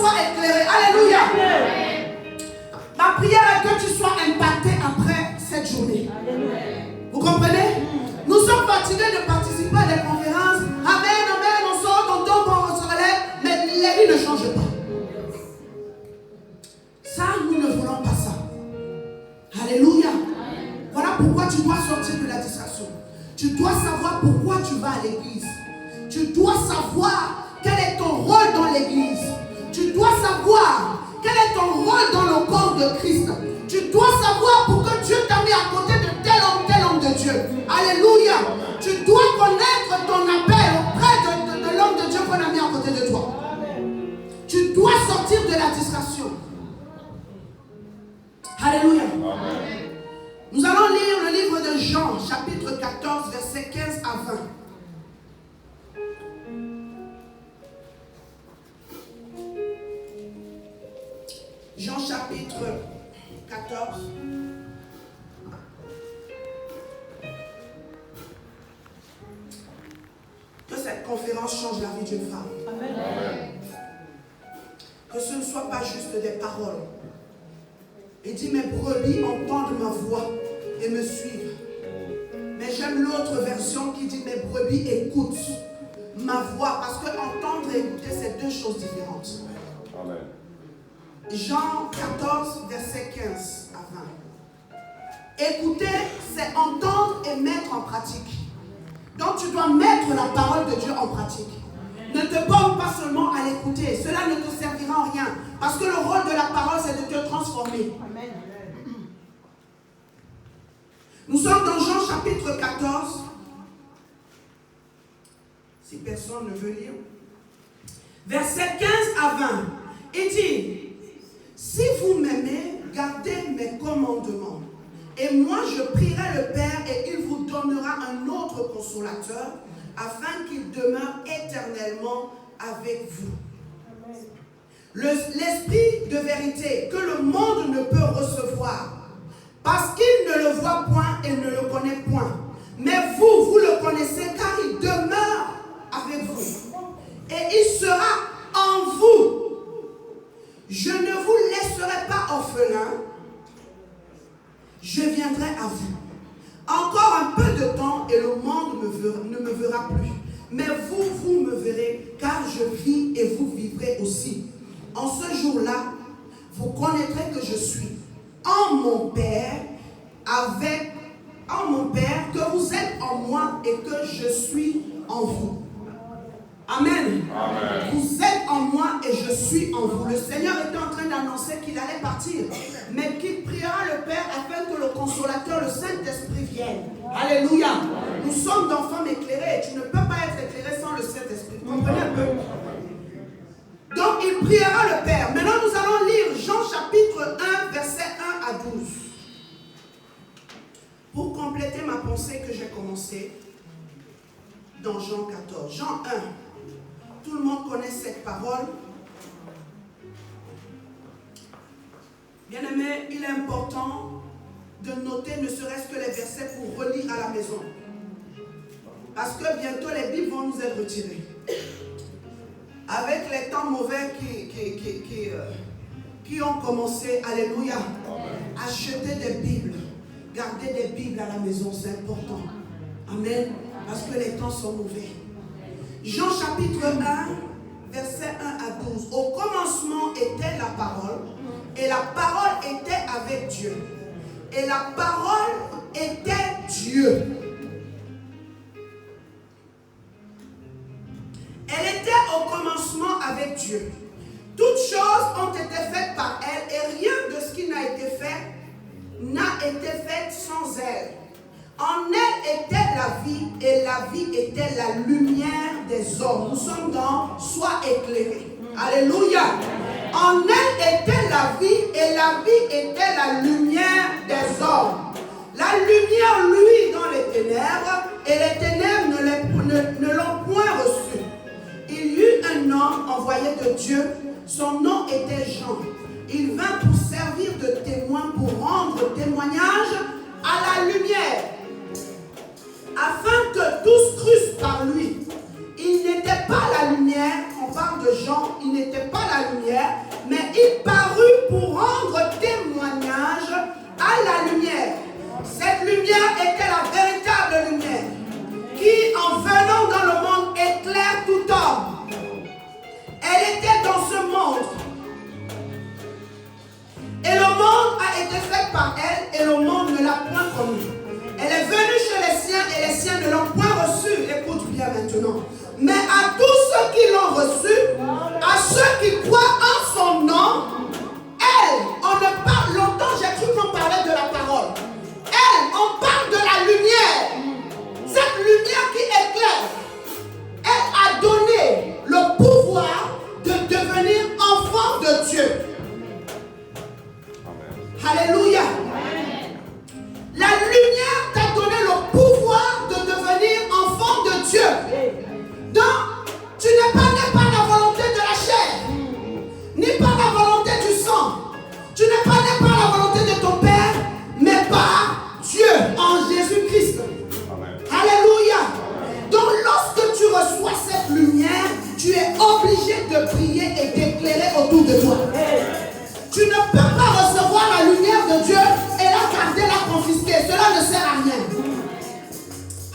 sois éclairé. Alléluia. Ma prière est que tu sois impacté après cette journée. Vous comprenez? Nous sommes fatigués de participer à des conférences. Amen, amen, on sort, on tombe, on se relève, mais les vies ne changent pas. Ça, nous ne voulons pas ça. Alléluia. Voilà pourquoi tu dois sortir de la distraction. Tu dois savoir pourquoi tu vas à l'église. Tu dois savoir quel est ton rôle dans l'église. Tu dois savoir quel est ton rôle dans le corps de Christ. Tu dois savoir pourquoi Dieu t'a mis à côté de tel homme de Dieu. Alléluia. Tu dois connaître ton appel auprès de l'homme de Dieu qu'on a mis à côté de toi. Tu dois sortir de la distraction. Alléluia. Amen. Nous allons lire le livre de Jean, chapitre 14, versets 15 à 20. Jean chapitre 14. Que cette conférence change la vie d'une femme. Amen. Que ce ne soit pas juste des paroles. Il dit, mes brebis entendent ma voix et me suivent. Mais j'aime l'autre version qui dit, mes brebis écoutent ma voix. Parce que entendre et écouter, c'est deux choses différentes. Amen. Jean 14, verset 15 à 20. Écouter, c'est entendre et mettre en pratique. Donc tu dois mettre la parole de Dieu en pratique. Ne te borne pas seulement à l'écouter. Cela ne te servira en rien. Parce que le rôle de la parole, c'est de te transformer. Amen. Nous sommes dans Jean chapitre 14. Si personne ne veut lire. Verset 15 à 20. Il dit, si vous m'aimez, gardez mes commandements. Et moi, je prierai le Père et il vous donnera un autre consolateur afin qu'il demeure éternellement avec vous. L'esprit de vérité que le monde ne peut recevoir parce qu'il ne le voit point et ne le connaît point. Mais vous le connaissez car il demeure avec vous. Et il sera en vous. Je ne vous laisserai pas orphelin. Je viendrai à vous. Encore un peu de temps et le monde ne me verra plus. Mais vous me verrez car je vis et vous vivrez aussi. En ce jour-là, vous connaîtrez que je suis en mon Père, que vous êtes en moi et que je suis en vous. Amen. Amen. Vous êtes en moi et je suis en vous. Le Seigneur était en train d'annoncer qu'il allait partir, mais qu'il priera le Père afin que le consolateur, le Saint-Esprit vienne. Alléluia. Nous sommes d'enfants éclairés. Tu ne peux pas être éclairé sans le Saint-Esprit. Vous comprenez un peu? Donc il priera le Père. Maintenant nous allons lire Jean chapitre 1, verset 1 à 12. Pour compléter ma pensée que j'ai commencée dans Jean 14. Jean 1. Tout le monde connaît cette parole. Bien-aimé, il est important de noter ne serait-ce que les versets pour relire à la maison. Parce que bientôt les Bibles vont nous être retirées. Avec les temps mauvais qui ont commencé, alléluia, acheter des Bibles, garder des Bibles à la maison, c'est important. Amen. Parce que les temps sont mauvais. Jean chapitre 1, verset 1 à 12. Au commencement était la parole, et la parole était avec Dieu. Et la parole était Dieu. Elle était au commencement avec Dieu. Toutes choses ont été faites par elle, et rien de ce qui n'a été fait n'a été fait sans elle. En elle était la vie, et la vie était la lumière des hommes. Nous sommes dans « Sois éclairé ». Alléluia. En elle était la vie, et la vie était la lumière des hommes. La lumière, lui, dans les ténèbres, et les ténèbres ne l'ont point reçu. Il y eut un homme envoyé de Dieu, son nom était Jean. Il vint pour servir de témoin, pour rendre témoignage à la lumière, afin que tous crussent par lui. Il n'était pas la lumière, on parle parle de Jean, il n'était pas la lumière, mais il parut pour rendre témoignage à la lumière. Cette lumière était la véritable lumière qui, en venant dans le monde, éclaire tout homme. Elle était dans ce monde. Et le monde a été fait par elle et le monde ne l'a point connue. Elle est venue chez les siens et les siens ne l'ont point reçue. Écoute bien maintenant. Mais à tous ceux qui l'ont reçue, à ceux qui croient en son nom, elle, on ne parle longtemps, j'ai cru qu'on parlait de la parole. Elle, on parle de la lumière. Cette lumière qui éclaire, elle a donné le pouvoir de devenir enfant de Dieu. Alléluia. La lumière t'a donné le pouvoir de devenir enfant de Dieu. Donc, tu n'es pas né par la volonté de la chair, ni par la volonté du sang. Tu n'es pas né par la volonté de ton Père, mais par Dieu en Jésus-Christ. Alléluia. Donc, lorsque tu reçois cette lumière, tu es obligé de prier et d'éclairer autour de toi. Tu ne peux pas recevoir la lumière de Dieu et la garder, la confisquer. Cela ne sert à rien.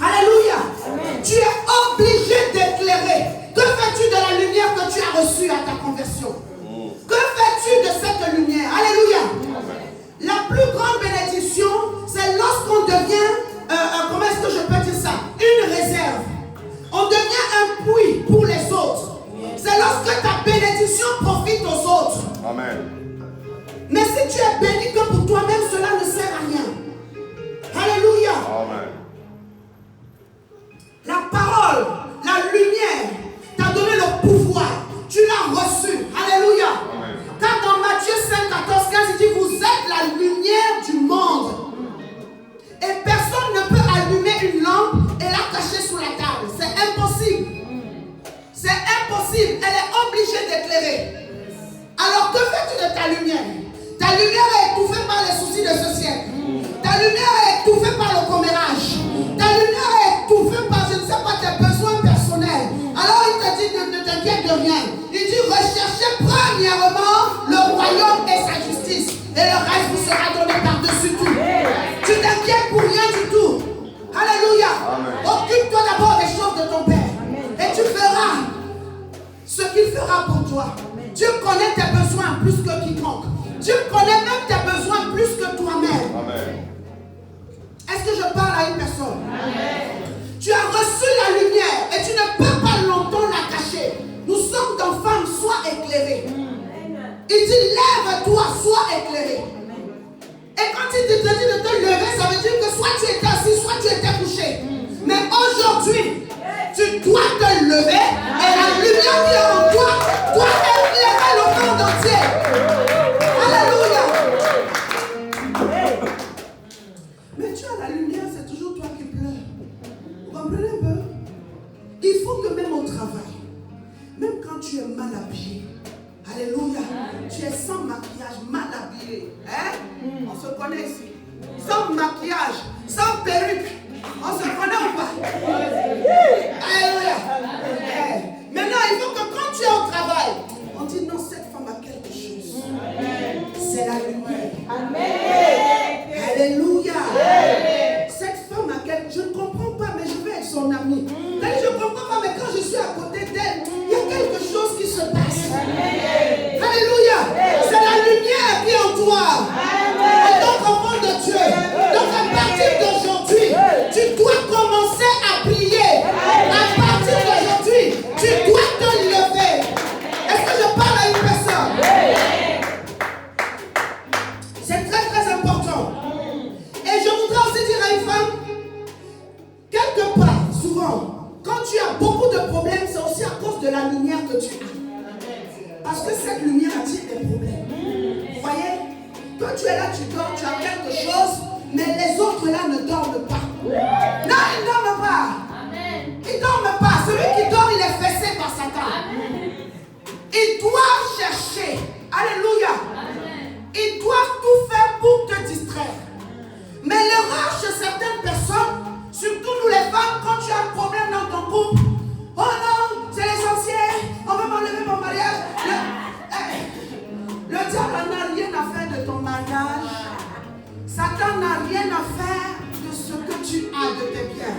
Alléluia. Amen. Tu es obligé d'éclairer. Que fais-tu de la lumière que tu as reçue à ta conversion? Que fais-tu de cette lumière? Alléluia. Amen. La plus grande bénédiction, c'est lorsqu'on devient, comment est-ce que je peux dire ça? Une réserve. On devient un puits pour les autres. C'est lorsque ta bénédiction profite aux autres. Amen. Mais si tu es béni que pour toi-même, cela ne sert à rien. Alléluia. Amen. La parole, la lumière, t'a donné le pouvoir. Tu l'as reçu. Alléluia. Amen. Car dans Matthieu 5, 14, 15, il dit, vous êtes la lumière du monde. Et personne ne peut allumer une lampe et la cacher sous la table. C'est impossible. C'est impossible. Elle est obligée d'éclairer. Alors que fais-tu de ta lumière? Ta lumière est étouffée par les soucis de ce siècle. Ta lumière est étouffée par le commérage. Ta lumière est étouffée par, je ne sais pas, tes besoins personnels. Alors il te dit, ne t'inquiète de rien. Il dit, recherchez premièrement le royaume et sa justice. Et le reste vous sera donné par-dessus tout. Tu t'inquiètes pour rien du tout. Alléluia. Occupe-toi d'abord des choses de ton Père. Et tu feras ce qu'il fera pour toi. Dieu connaît tes besoins plus que quiconque. Dieu connaît même tes besoins plus que toi-même. Est-ce que je parle à une personne? Amen. Tu as reçu la lumière et tu ne peux pas longtemps la cacher. Nous sommes dans femmes, sois éclairée. Il dit lève-toi, sois éclairée. Et quand il te dit de te lever, ça veut dire que soit tu étais assis, soit tu étais couché. Mais aujourd'hui, tu dois te lever et la lumière qui est en toi doit éclairer le monde entier. Alléluia. Mais tu as la lumière, c'est toujours toi qui pleures. Vous comprenez un peu? Il faut que même au travail, même quand tu es mal habillé, alléluia, tu es sans maquillage, mal habillé. Hein? On se connaît ici. Sans maquillage, sans perruque. On se connaît ou pas? Alléluia. Maintenant, il faut que quand tu es au travail, on dit non, cette femme a quelque chose. C'est la lumière. Amen. Alléluia. Cette femme a quelque chose. Je ne comprends pas, mais je vais être son amie. Je ne comprends pas, mais quand je suis à côté d'elle, il y a quelque chose qui se passe. Amen. Alléluia. C'est la lumière qui est en toi. En tant qu'enfant de Dieu. Donc à partir d'aujourd'hui, tu dois commencer à prier. À partir d'aujourd'hui, tu dois te lever. Est-ce que je parle à une personne? C'est très très important. Et je voudrais aussi dire à une femme, quelque part, souvent, quand tu as beaucoup de problèmes, c'est aussi à cause de la lumière que tu as. Parce que cette lumière attire des problèmes. Vous voyez? Quand tu es là, tu dors, tu as quelque chose, mais les autres là ne dorment pas. Non, ils ne dorment pas. Ils ne dorment pas. Celui qui dort, il est fessé par Satan. Ils doivent chercher. Alléluia. Ils doivent tout faire pour te distraire. Mais l'erreur chez certaines personnes, surtout nous les femmes, quand tu as un problème dans ton couple, oh non, c'est l'essentiel, on va m'enlever mon Satan n'a rien à faire de ce que tu as de tes biens.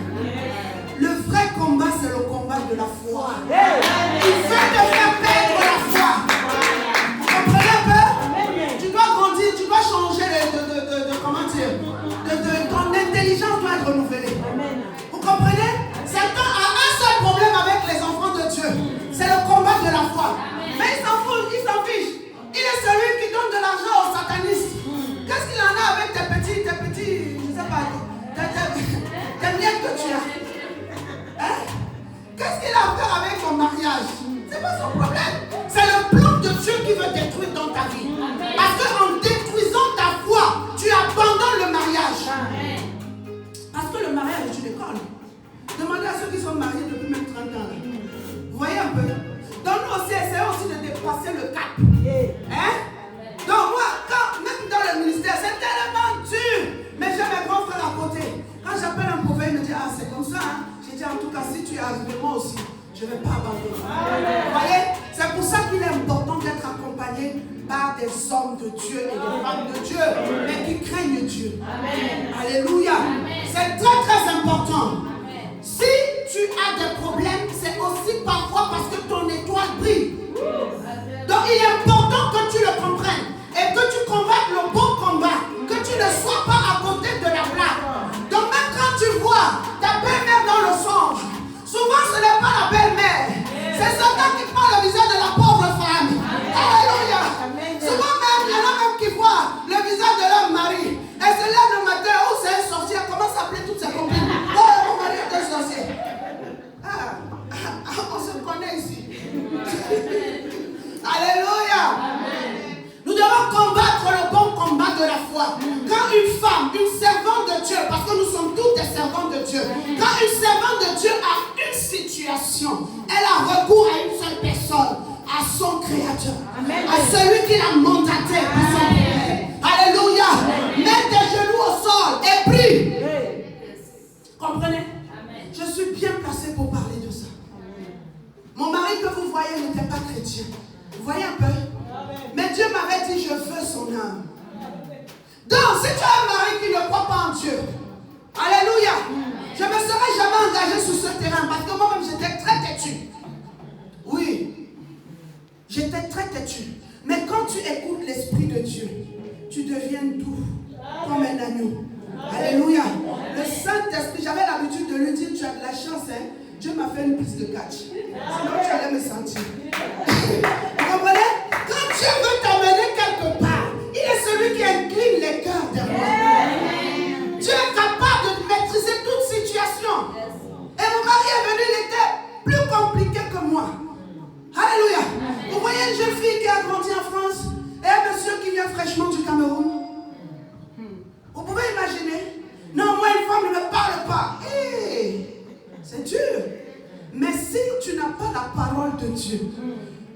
Le vrai combat, c'est le combat de la foi. Il veut te faire perdre la foi. Vous comprenez un peu? Tu dois grandir, tu dois changer comment dire, ton intelligence doit être renouvelée. Vous comprenez? Satan a un seul problème avec les enfants de Dieu. C'est le combat de la foi. Mais il s'en fout, il s'en fiche. Il est celui qui donne de l'argent aux satanistes. Qu'est-ce qu'il en a avec tes petits, je ne sais pas, tes miettes que tu as? Hein? Qu'est-ce qu'il a à faire avec ton mariage? C'est pas son problème. C'est le plan de Dieu qui veut détruire dans ta vie. Parce qu'en détruisant ta foi, tu abandonnes le mariage. Parce que le mariage est une école. Demandez à ceux qui sont mariés depuis même 30 ans. Vous voyez un peu? Donc nous aussi, essayons aussi de dépasser le cap. Hein? Donc moi, même dans le ministère, c'est tellement dur. Mais j'ai mes grands frères à côté. Quand j'appelle un prophète, il me dit, ah c'est comme ça. Hein? J'ai dit, en tout cas, si tu es arrivé, moi aussi, je ne vais pas abandonner. Vous voyez? C'est pour ça qu'il est important d'être accompagné par des hommes de Dieu et des femmes de Dieu, mais qui craignent Dieu. Amen. Alléluia. C'est très très important. Si tu as des problèmes, c'est aussi parfois parce que ton étoile brille. Donc il est important que tu le comprennes et que tu combattes le bon combat, que tu ne sois pas à côté de la blague. Donc même quand tu vois ta belle-mère dans le songe, souvent ce n'est pas la belle-mère, c'est Satan qui prend le visage de la pauvre femme. Alléluia. Souvent même, il y en a même qui voient le visage de leur mari et se lève le matin, oh c'est un sorcier, comment s'appelait toutes ses copines? Oh mon mari est un sorcier. On se connaît ici. Alléluia. Nous devons combattre le bon combat de la foi. Quand une femme, une servante de Dieu, parce que nous sommes tous des servants de Dieu, quand une servante de Dieu a une situation, elle a recours à une seule personne, à son Créateur, à celui qui l'a mandaté pour son problème. Alléluia. Mets tes genoux au sol et prie. Comprenez? Je suis bien placé pour parler de ça. Mon mari que vous voyez n'était pas chrétien. Vous voyez un peu? Mais Dieu m'avait dit, je veux son âme. Donc, si tu as un mari qui ne croit pas en Dieu, alléluia, je ne me serais jamais engagé sur ce terrain parce que moi-même j'étais très têtu. Oui, j'étais très têtu. Mais quand tu écoutes l'Esprit de Dieu, tu deviens doux comme un agneau. Alléluia. Le Saint-Esprit, j'avais l'habitude de lui dire, tu as de la chance, hein? Dieu m'a fait une piste de catch. Sinon tu allais me sentir. Vous comprenez? Quand Dieu veut t'emmener quelque part, il est celui qui incline les cœurs des rois. Dieu est capable de maîtriser toute situation. Et mon mari est venu, il était plus compliqué que moi. Alléluia. Vous voyez une jeune fille qui a grandi en France et un monsieur qui vient fraîchement du Cameroun. Vous pouvez imaginer? Non, moi une femme ne me parle pas. Hey, c'est dur. Mais si tu n'as pas la parole de Dieu,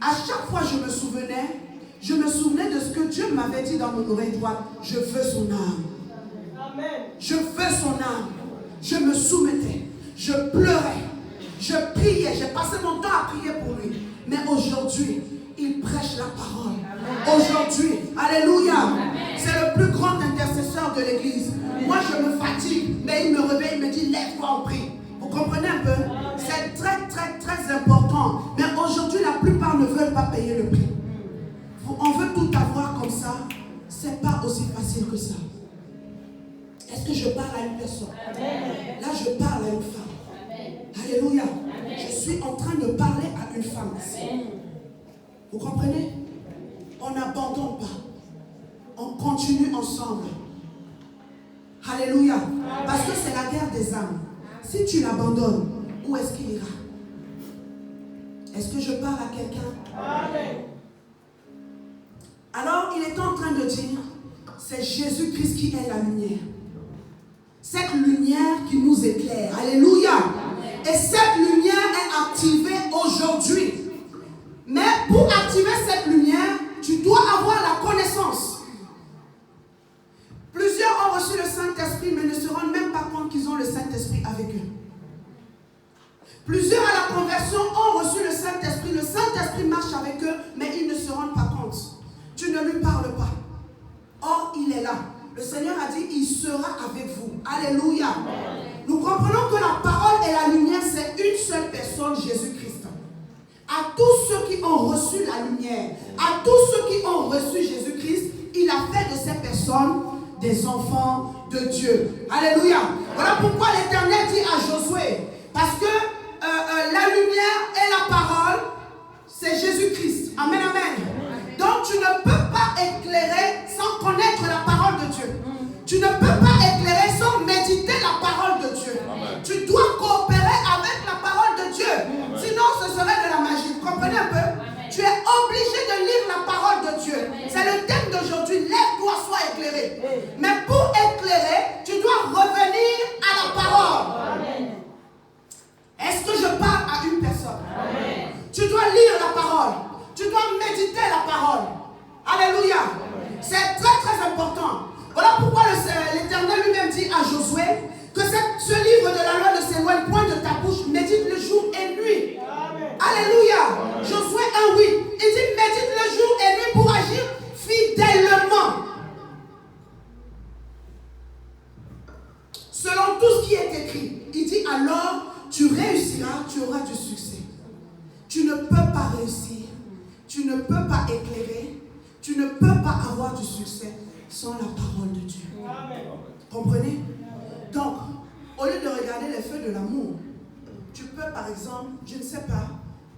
à chaque fois je me souvenais de ce que Dieu m'avait dit dans mon oreille droite. Je veux son âme. Amen. Je veux son âme. Je me soumettais. Je pleurais. Je priais. J'ai passé mon temps à prier pour lui. Mais aujourd'hui, il prêche la parole. Aujourd'hui, alléluia, c'est le plus grand intercesseur de l'église. Moi je me fatigue, mais il me réveille, il me dit lève-toi, on prie. Vous comprenez un peu? C'est très très très important. Mais aujourd'hui la plupart ne veulent pas payer le prix. On veut tout avoir comme ça. C'est pas aussi facile que ça. Est-ce que je parle à une personne? Là je parle à une femme. Alléluia. Je suis en train de parler à une femme ici. Vous comprenez? On n'abandonne pas. On continue ensemble. Alléluia. Parce que c'est la guerre des âmes. Si tu l'abandonnes, où est-ce qu'il ira? Est-ce que je parle à quelqu'un? Alors, il est en train de dire, c'est Jésus-Christ qui est la lumière. Cette lumière qui nous éclaire. Alléluia. Et cette lumière est activée aujourd'hui. Mais pour activer cette lumière, tu dois avoir la connaissance. Plusieurs ont reçu le Saint-Esprit, mais ne se rendent même pas compte qu'ils ont le Saint-Esprit avec eux. Plusieurs à la conversion ont reçu le Saint-Esprit. Le Saint-Esprit marche avec eux, mais ils ne se rendent pas compte. Tu ne lui parles pas. Or, il est là. Le Seigneur a dit, il ont reçu la lumière, à tous ceux qui ont reçu Jésus-Christ, il a fait de ces personnes des enfants de Dieu. Alléluia. Voilà pourquoi l'Éternel dit à Josué, parce que la lumière et la parole, c'est Jésus-Christ. Amen, amen. Donc tu ne peux pas éclairer sans connaître la parole de Dieu. Tu ne peux pas éclairer sans méditer la parole de Dieu. Amen. Tu dois coopérer avec la parole de Dieu. Amen. Sinon, ce serait de la magie. Vous comprenez un peu? Amen. Tu es obligé de lire la parole de Dieu. C'est le thème d'aujourd'hui. Lève-toi, sois éclairé. Amen. Mais pour éclairer, tu dois revenir à la parole. Amen. Est-ce que je parle à une personne? Amen. Tu dois lire la parole. Tu dois méditer la parole. Alléluia. C'est très très important. Voilà pourquoi l'Éternel lui-même dit à Josué que ce livre de la loi ne s'éloigne point de ta bouche, médite le jour et nuit. Amen. Alléluia. Amen. Josué 1:8. Il dit médite le jour et nuit pour agir fidèlement. Selon tout ce qui est écrit, il dit alors tu réussiras, tu auras du succès. Tu ne peux pas réussir, tu ne peux pas éclairer, tu ne peux pas avoir du succès sans la parole de Dieu. Amen. Comprenez? Donc, au lieu de regarder les feux de l'amour, tu peux par exemple, je ne sais pas,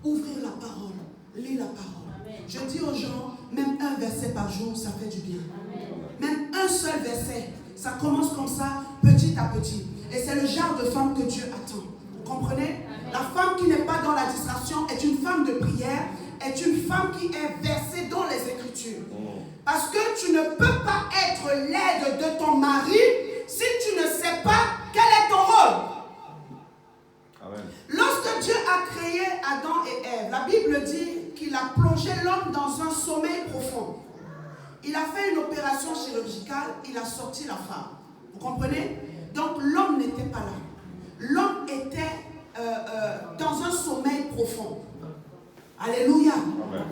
ouvrir la parole, lire la parole. Amen. Je dis aux gens, même un verset par jour, ça fait du bien. Amen. Même un seul verset, ça commence comme ça, petit à petit. Et c'est le genre de femme que Dieu attend. Vous comprenez? Amen. La femme qui n'est pas dans la distraction est une femme de prière, est une femme qui est versée dans les Écritures. Parce que tu ne peux pas être l'aide de ton mari si tu ne sais pas quel est ton rôle. Amen. Lorsque Dieu a créé Adam et Ève, la Bible dit qu'il a plongé l'homme dans un sommeil profond. Il a fait une opération chirurgicale, il a sorti la femme. Vous comprenez? Donc l'homme n'était pas là. L'homme était dans un sommeil profond. Alléluia. Amen.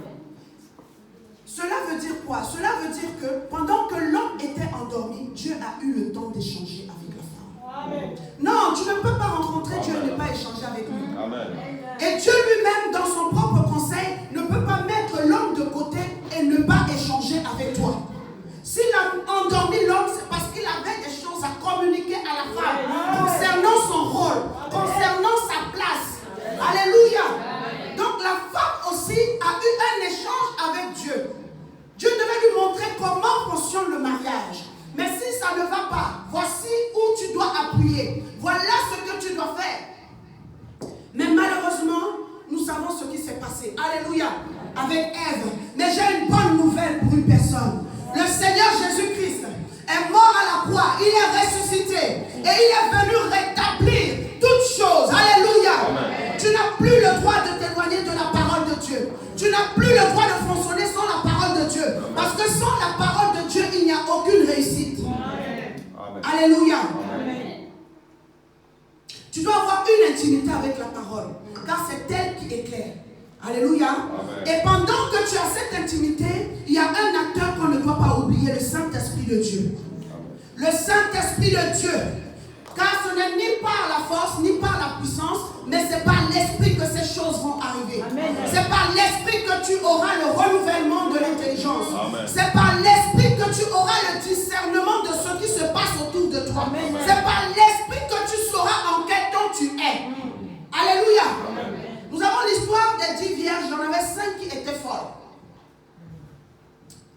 Cela veut dire quoi? Cela veut dire que pendant que l'homme était endormi, Dieu a eu le temps d'échanger avec la femme. Amen. Non, tu ne peux pas rencontrer Amen. Dieu et ne pas échanger avec lui. Amen. Et Dieu lui-même, dans son propre conseil, ne peut pas mettre l'homme de côté et ne pas échanger avec toi. S'il a endormi l'homme, c'est parce qu'il avait des choses à communiquer à la femme concernant son rôle, concernant sa place. Alléluia. Donc la femme aussi a eu un échange avec Dieu. Dieu devait lui montrer comment fonctionne le mariage. Mais si ça ne va pas, voici où tu dois appuyer. Voilà ce que tu dois faire. Mais malheureusement, nous savons ce qui s'est passé. Alléluia. Avec Ève. Mais j'ai une bonne nouvelle pour une personne. Le Seigneur Jésus-Christ est mort à la croix. Il est ressuscité. Et il est venu rétablir toutes choses. Alléluia. Amen. Tu n'as plus le droit de t'éloigner de la parole de Dieu. Tu n'as plus le droit de fonctionner sans la parole de Dieu. Parce que sans la parole de Dieu, il n'y a aucune réussite. Amen. Alléluia. Amen. Tu dois avoir une intimité avec la parole. Car c'est elle qui éclaire. Alléluia. Amen. Et pendant que tu as cette intimité, il y a un acteur qu'on ne doit pas oublier, le Saint-Esprit de Dieu. Amen. Le Saint-Esprit de Dieu. Car ce n'est ni par la force, ni par la puissance, mais c'est par l'esprit que ces choses vont arriver. C'est par l'esprit que tu auras le renouvellement de l'intelligence. C'est par l'esprit que tu auras le discernement de ce qui se passe autour de toi. C'est par l'esprit que tu sauras en quel temps tu es. Alléluia. Amen. Nous avons l'histoire des 10 vierges. Il y en avait 5 qui étaient folles.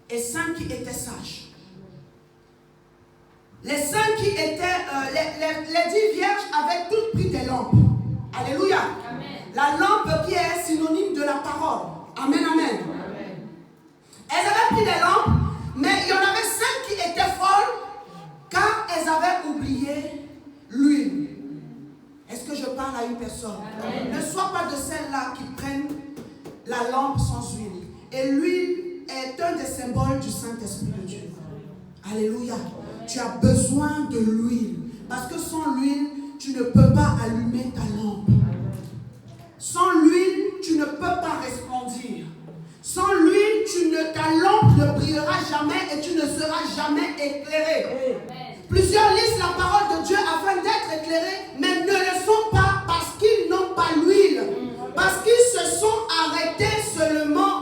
Et 5 qui étaient sages. Les 5 qui étaient, les 10 vierges avaient toutes pris des lampes. Alléluia. Amen. La lampe qui est synonyme de la parole. Amen, amen. Amen. Elles avaient pris des lampes, mais il y en avait 5 qui étaient folles, car elles avaient oublié l'huile. Est-ce que je parle à une personne? Amen. Ne sois pas de celles-là qui prennent la lampe sans huile. Et l'huile est un des symboles du Saint-Esprit de Dieu. Alléluia. Tu as besoin de l'huile. Parce que sans l'huile, tu ne peux pas allumer ta lampe. Sans l'huile, tu ne peux pas resplendir. Sans l'huile, ta lampe ne brillera jamais et tu ne seras jamais éclairé. Plusieurs lisent la parole de Dieu afin d'être éclairés, mais ne le sont pas parce qu'ils n'ont pas l'huile. Parce qu'ils se sont arrêtés seulement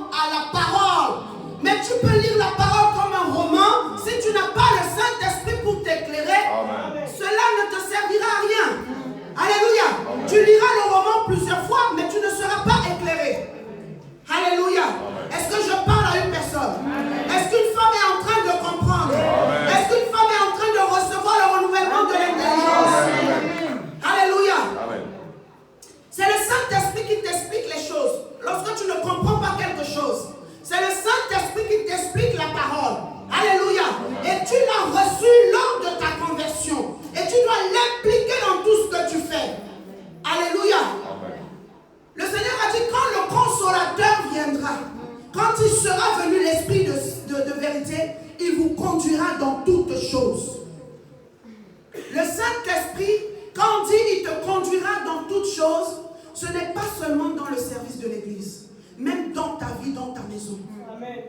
même dans ta vie, dans ta maison. Amen.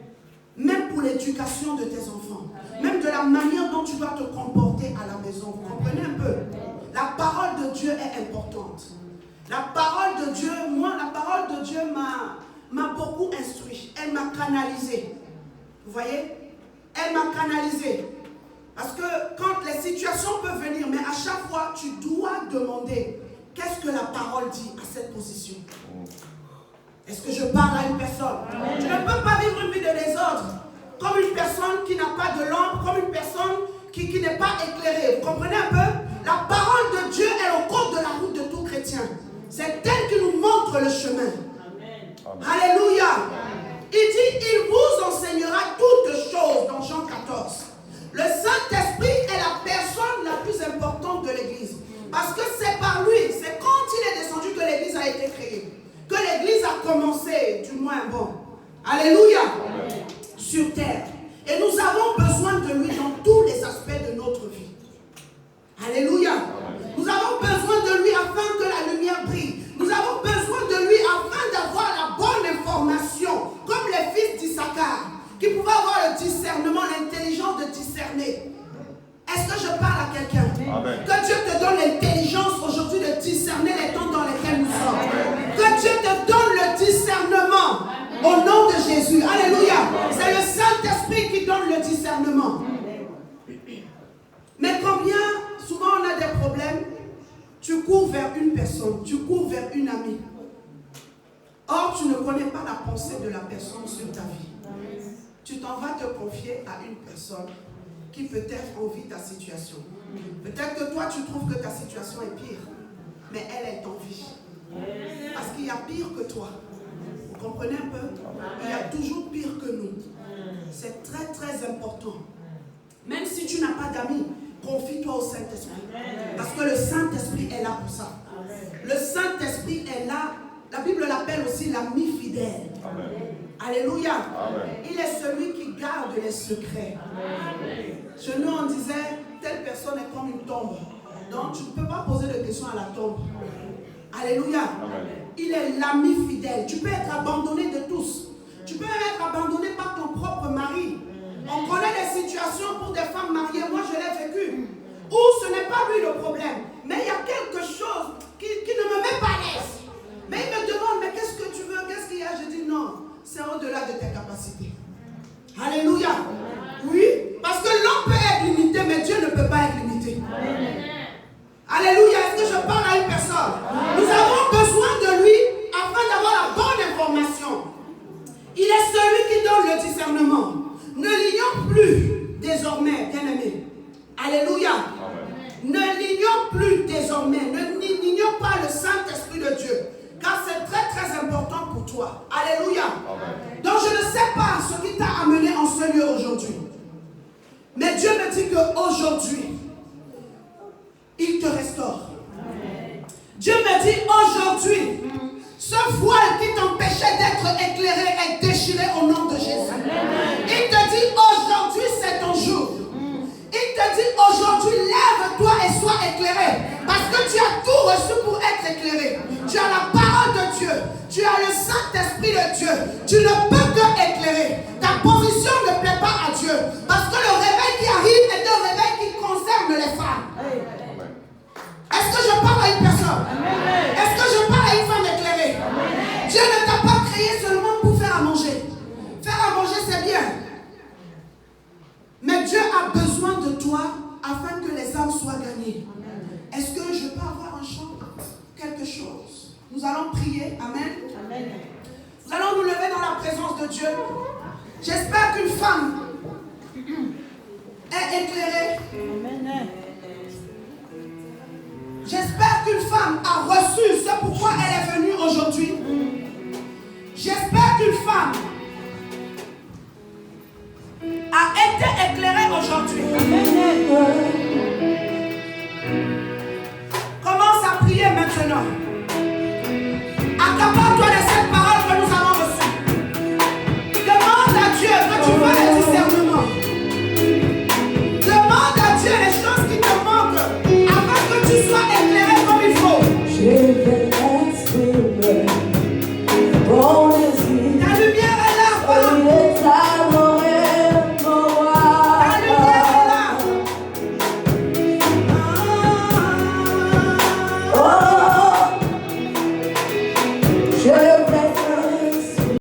Même pour l'éducation de tes enfants. Amen. Même de la manière dont tu dois te comporter à la maison. Vous comprenez un peu? La parole de Dieu est importante. La parole de Dieu, moi, la parole de Dieu m'a beaucoup instruit. Elle m'a canalisé. Vous voyez? Elle m'a canalisé. Parce que quand les situations peuvent venir, mais à chaque fois, tu dois demander qu'est-ce que la parole dit à cette position. Est-ce que je parle à une personne? Amen. Tu ne peux pas vivre une vie de désordre comme une personne qui n'a pas de lampe, comme une personne qui n'est pas éclairée. Vous comprenez un peu? La parole de Dieu est au code de la route de tout chrétien. C'est elle qui nous montre le chemin. Amen. Alléluia. Amen. Il dit, il vous enseignera toutes choses dans Jean 14. Le Saint-Esprit est la personne la plus importante de l'Église. Parce que c'est par lui, c'est quand il est descendu que l'Église a été créée. Que l'Église a commencé, du moins bon. Alléluia. Amen. Sur terre. Et nous avons besoin de lui dans tous les aspects de notre vie. Alléluia. Amen. Nous avons besoin de lui afin que la lumière brille. Nous avons besoin de lui afin d'avoir la bonne information. Comme les fils d'Issachar, qui pouvaient avoir le discernement, l'intelligence de discerner. Est-ce que je parle à quelqu'un? Que Dieu te donne l'intelligence aujourd'hui de discerner les temps dans lesquels nous sommes. Amen. Que Dieu te donne le discernement. Amen. Au nom de Jésus. Alléluia. C'est le Saint-Esprit qui donne le discernement. Amen. Mais combien, souvent on a des problèmes, tu cours vers une personne, tu cours vers une amie. Or, tu ne connais pas la pensée de la personne sur ta vie. Amen. Tu t'en vas te confier à une personne qui peut-être envie ta situation. Peut-être que toi, tu trouves que ta situation est pire, mais elle est en vie. Parce qu'il y a pire que toi. Vous comprenez un peu? Il y a toujours pire que nous. C'est très, très important. Même si tu n'as pas d'amis, confie-toi au Saint-Esprit. Parce que le Saint-Esprit est là pour ça. Le Saint-Esprit est là. La Bible l'appelle aussi l'ami fidèle. Alléluia. Amen. Il est celui qui garde les secrets. Amen. Chez nous, on disait, telle personne est comme une tombe. Donc, tu ne peux pas poser de questions à la tombe. Alléluia. Amen. Il est l'ami fidèle. Tu peux être abandonné de tous. Tu peux être abandonné par ton propre mari. On connaît des situations pour des femmes mariées. Moi, je l'ai vécu. Où ce n'est pas lui le problème. Mais il y a quelque chose qui ne me met pas à l'aise. Mais il me demande, mais qu'est-ce que tu veux? Qu'est-ce qu'il y a? Je dis non. C'est au-delà de tes capacités. Alléluia. Oui, parce que l'homme peut être limité, mais Dieu ne peut pas être limité. Alléluia. Est-ce que je parle à une personne? Nous avons besoin de lui afin d'avoir la bonne information. Il est celui qui donne le discernement. Ne l'ignore plus désormais, bien-aimé. Alléluia. Ne l'ignore plus désormais. Ne l'ignore pas le Saint-Esprit de Dieu. Car c'est très très important pour toi. Alléluia. Amen. Donc je ne sais pas ce qui t'a amené en ce lieu aujourd'hui. Mais Dieu me dit qu'aujourd'hui, il te restaure. Amen. Dieu me dit aujourd'hui, ce voile qui t'empêchait d'être éclairé est déchiré au nom de Jésus. Amen. Il te dit aujourd'hui c'est ton jour. Il te dit aujourd'hui lève-toi et sois éclairé. Parce que tu as tout reçu pour être éclairé. Tu as la parole de Dieu. Tu as le Saint-Esprit de Dieu. Tu ne peux que éclairer. Ta position ne plaît pas à Dieu. Parce que le réveil qui arrive est un réveil qui concerne les femmes. Est-ce que je parle à une personne? Est-ce que je parle à une femme éclairée? Dieu ne t'a pas créé seulement pour faire à manger. Faire à manger c'est bien. Mais Dieu a besoin de toi afin que les âmes soient gagnées. Est-ce que je peux avoir un chant? Quelque chose. Nous allons prier. Amen. Amen. Nous allons nous lever dans la présence de Dieu. J'espère qu'une femme est éclairée. Amen. J'espère qu'une femme a reçu ce pourquoi elle est venue aujourd'hui. J'espère qu'une femme a été éclairée aujourd'hui. Commence à prier maintenant.